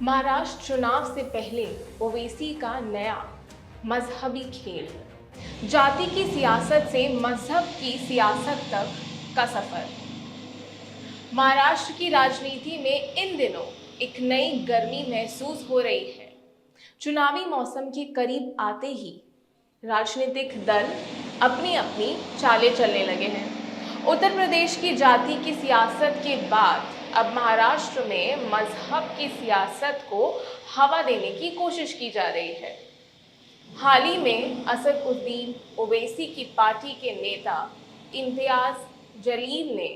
महाराष्ट्र चुनाव से पहले ओवैसी का नया मजहबी खेल, जाति की सियासत से मजहब की सियासत तक का सफर। महाराष्ट्र की राजनीति में इन दिनों एक नई गर्मी महसूस हो रही है। चुनावी मौसम के करीब आते ही राजनीतिक दल अपनी अपनी चालें चलने लगे हैं। उत्तर प्रदेश की जाति की सियासत के बाद अब महाराष्ट्र में मजहब की सियासत को हवा देने की कोशिश की जा रही है। हाल ही में असदुद्दीन ओवैसी की पार्टी के नेता इम्तियाज जलील ने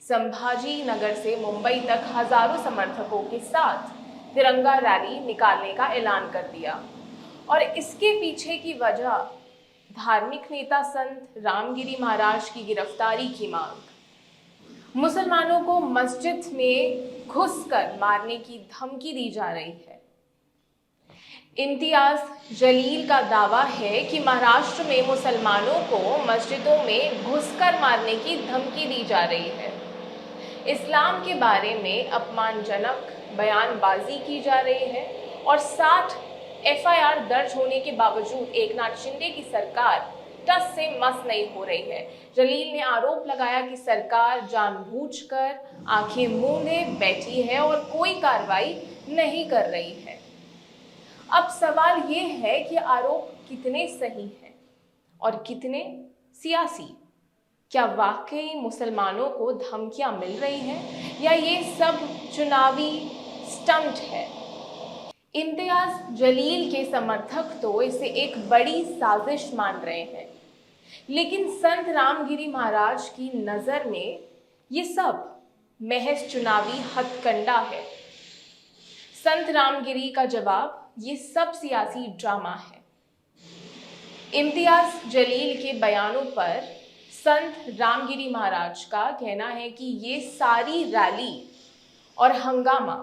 संभाजी नगर से मुंबई तक हजारों समर्थकों के साथ तिरंगा रैली निकालने का ऐलान कर दिया और इसके पीछे की वजह धार्मिक नेता संत रामगिरी महाराज की गिरफ्तारी की मांग, मुसलमानों को मस्जिद में घुसकर मारने की धमकी दी जा रही है। इम्तियाज जलील का दावा है कि महाराष्ट्र में मुसलमानों को मस्जिदों में घुसकर मारने की धमकी दी जा रही है। इस्लाम के बारे में अपमानजनक बयानबाजी की जा रही है और 60 एफआईआर दर्ज होने के बावजूद एकनाथ शिंदे की सरकार टस से मस नहीं हो रही है। जलील ने आरोप लगाया कि सरकार जानबूझकर आंखें मूंधे बैठी है और कोई कार्रवाई नहीं कर रही है। अब सवाल ये है कि आरोप कितने सही हैं और कितने सियासी। क्या वाकई मुसलमानों को धमकियां मिल रही हैं या ये सब चुनावी स्टंट है? इम्तियाज जलील के समर्थक तो इसे एक बड़ी साजिश मान रहे हैं, लेकिन संत रामगिरी महाराज की नजर में ये सब महज चुनावी हथकंडा है। संत रामगिरी का जवाब, ये सब सियासी ड्रामा है। इम्तियाज जलील के बयानों पर संत रामगिरी महाराज का कहना है कि ये सारी रैली और हंगामा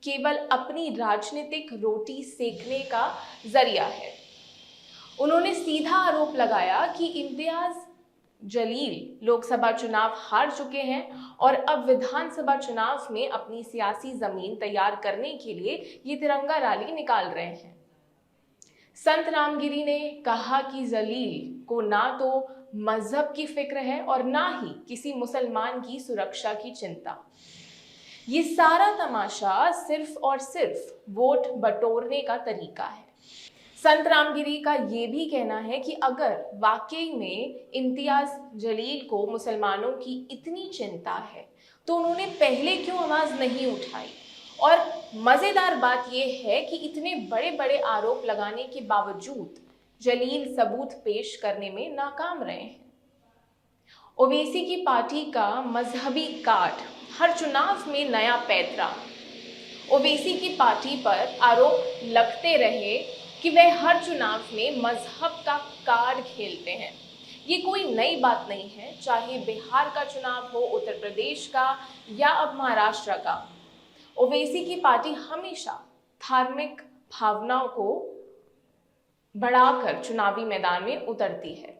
केवल अपनी राजनीतिक रोटी सेकने का जरिया है। उन्होंने सीधा आरोप लगाया कि इम्तियाज जलील लोकसभा चुनाव हार चुके हैं और अब विधानसभा चुनाव में अपनी सियासी जमीन तैयार करने के लिए ये तिरंगा रैली निकाल रहे हैं। संत रामगिरी ने कहा कि जलील को ना तो मजहब की फिक्र है और ना ही किसी मुसलमान की सुरक्षा की चिंता। ये सारा तमाशा सिर्फ और सिर्फ वोट बटोरने का तरीका है। संत रामगिरी का ये भी कहना है कि अगर वाकई में इम्तियाज जलील को मुसलमानों की इतनी चिंता है तो उन्होंने पहले क्यों आवाज नहीं उठाई। और मजेदार बात यह है कि इतने बड़े बड़े आरोप लगाने के बावजूद जलील सबूत पेश करने में नाकाम रहे हैं। ओवैसी की पार्टी का मजहबी कार्ड हर चुनाव में नया पैंतरा। ओवैसी की पार्टी पर आरोप लगते रहे कि वे हर चुनाव में मजहब का कार्ड खेलते हैं। ये कोई नई बात नहीं है, चाहे बिहार का चुनाव हो, उत्तर प्रदेश का या अब महाराष्ट्र का। ओवैसी की पार्टी हमेशा धार्मिक भावनाओं को बढ़ाकर चुनावी मैदान में उतरती है।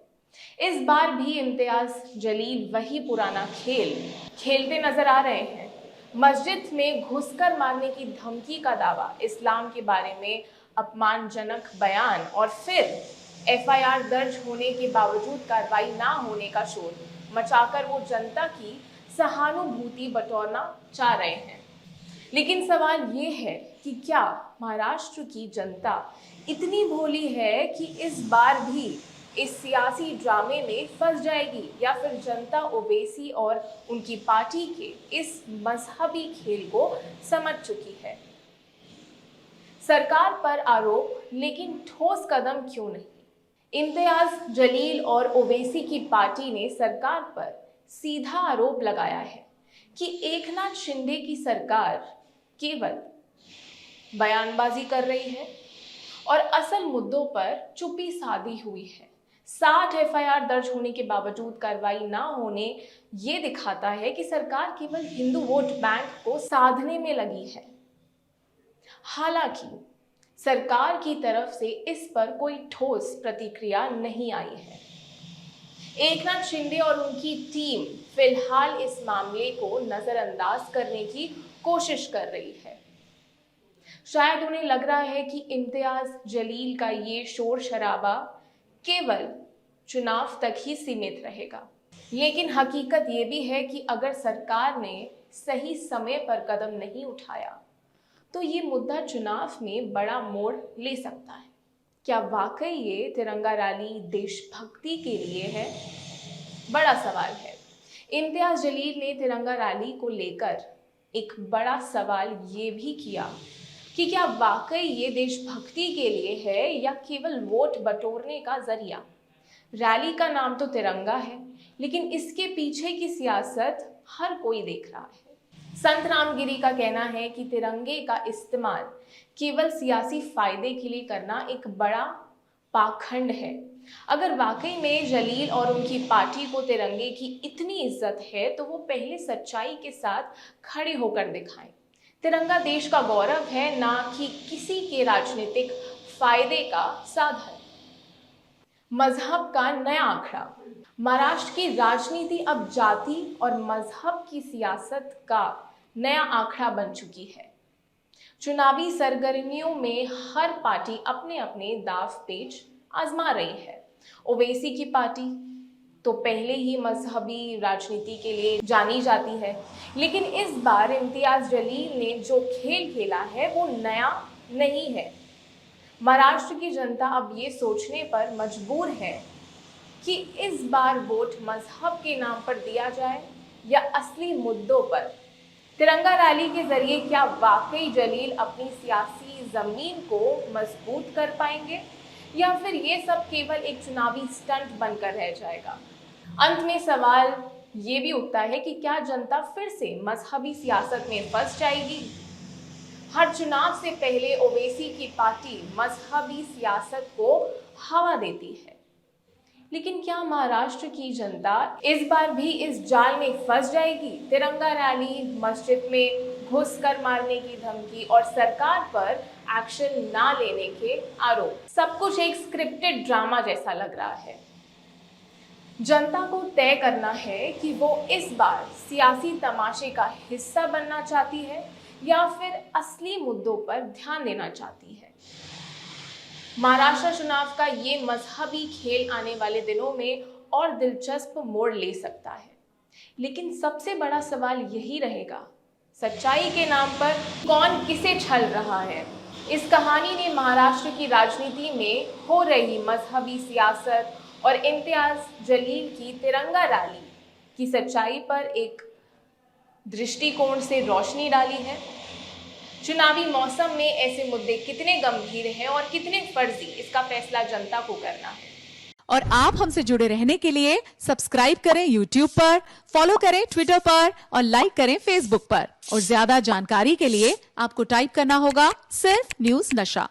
इस बार भी इम्तियाज जलील वही पुराना खेल खेलते नजर आ रहे हैं। मस्जिद में घुसकर मारने की धमकी का दावा, इस्लाम के बारे में अपमानजनक बयान और फिर एफआईआर दर्ज होने के बावजूद कार्रवाई ना होने का शोर मचाकर वो जनता की सहानुभूति बटोरना चाह रहे हैं। लेकिन सवाल ये है कि क्या महाराष्ट्र की जनता इतनी भोली है कि इस बार भी इस सियासी ड्रामे में फंस जाएगी, या फिर जनता ओवैसी और उनकी पार्टी के इस मजहबी खेल को समझ चुकी है? सरकार पर आरोप, लेकिन ठोस कदम क्यों नहीं? इम्तियाज जलील और ओवैसी की पार्टी ने सरकार पर सीधा आरोप लगाया है कि एकनाथ शिंदे की सरकार केवल बयानबाजी कर रही है और असल मुद्दों पर चुप्पी साधी हुई है। 60 एफआईआर दर्ज होने के बावजूद कार्रवाई ना होने ये दिखाता है कि सरकार केवल हिंदू वोट बैंक को साधने में लगी है। हालांकि सरकार की तरफ से इस पर कोई ठोस प्रतिक्रिया नहीं आई है। एकनाथ शिंदे और उनकी टीम फिलहाल इस मामले को नजरअंदाज करने की कोशिश कर रही है। शायद उन्हें लग रहा है कि इम्तियाज जलील का ये शोर शराबा केवल चुनाव तक ही सीमित रहेगा। लेकिन हकीकत ये भी है कि अगर सरकार ने सही समय पर कदम नहीं उठाया तो ये मुद्दा चुनाव में बड़ा मोड़ ले सकता है। क्या वाकई ये तिरंगा रैली देशभक्ति के लिए है? बड़ा सवाल है। इम्तियाज जलील ने तिरंगा रैली को लेकर एक बड़ा सवाल ये भी किया कि क्या वाकई ये देशभक्ति के लिए है या केवल वोट बटोरने का जरिया। रैली का नाम तो तिरंगा है, लेकिन इसके पीछे की सियासत हर कोई देख रहा है। संत रामगिरी का कहना है कि तिरंगे का इस्तेमाल केवल सियासी फायदे के लिए करना एक बड़ा पाखंड है। अगर वाकई में जलील और उनकी पार्टी को तिरंगे की इतनी इज्जत है तो वो पहले सच्चाई के साथ खड़े होकर दिखाएं। तिरंगा देश का गौरव है, ना कि किसी के राजनीतिक फायदे का साधन। मजहब का नया आंकड़ा। महाराष्ट्र की राजनीति अब जाति और मजहब की सियासत का नया आंकड़ा बन चुकी है। चुनावी सरगर्मियों में हर पार्टी अपने अपने दाव पेच आजमा रही है। ओवैसी की पार्टी तो पहले ही मजहबी राजनीति के लिए जानी जाती है, लेकिन इस बार इम्तियाज जलील ने जो खेल खेला है वो नया नहीं है। महाराष्ट्र की जनता अब ये सोचने पर मजबूर है कि इस बार वोट मजहब के नाम पर दिया जाए या असली मुद्दों पर। तिरंगा रैली के जरिए क्या वाकई जलील अपनी सियासी जमीन को मजबूत कर पाएंगे या फिर ये सब केवल एक चुनावी स्टंट बनकर रह जाएगा। अंत में सवाल ये भी उठता है कि क्या जनता फिर से मजहबी सियासत में फंस जाएगी। हर चुनाव से पहले ओवैसी की पार्टी मजहबी सियासत को हवा देती है, लेकिन क्या महाराष्ट्र की जनता इस बार भी इस जाल में फंस जाएगी। तिरंगा रैली, मस्जिद में घुसकर मारने की धमकी और सरकार पर एक्शन ना लेने के आरोप, सब कुछ एक स्क्रिप्टेड ड्रामा जैसा लग रहा है। जनता को तय करना है कि वो इस बार सियासी तमाशे का हिस्सा बनना चाहती है या फिर असली मुद्दों पर ध्यान देना चाहती है। महाराष्ट्र चुनाव का ये मजहबी खेल आने वाले दिनों में और दिलचस्प मोड़ ले सकता है, लेकिन सबसे बड़ा सवाल यही रहेगा, सच्चाई के नाम पर कौन किसे छल रहा है। इस कहानी ने महाराष्ट्र की राजनीति में हो रही मजहबी सियासत और इम्तियाज जलील की तिरंगा रैली की सच्चाई पर एक दृष्टिकोण से रोशनी डाली है। चुनावी मौसम में ऐसे मुद्दे कितने गंभीर हैं और कितने फर्जी, इसका फैसला जनता को करना है। और आप हमसे जुड़े रहने के लिए सब्सक्राइब करें YouTube पर, फॉलो करें Twitter पर और लाइक करें Facebook पर। और ज्यादा जानकारी के लिए आपको टाइप करना होगा सिर्फ न्यूज़ नशा।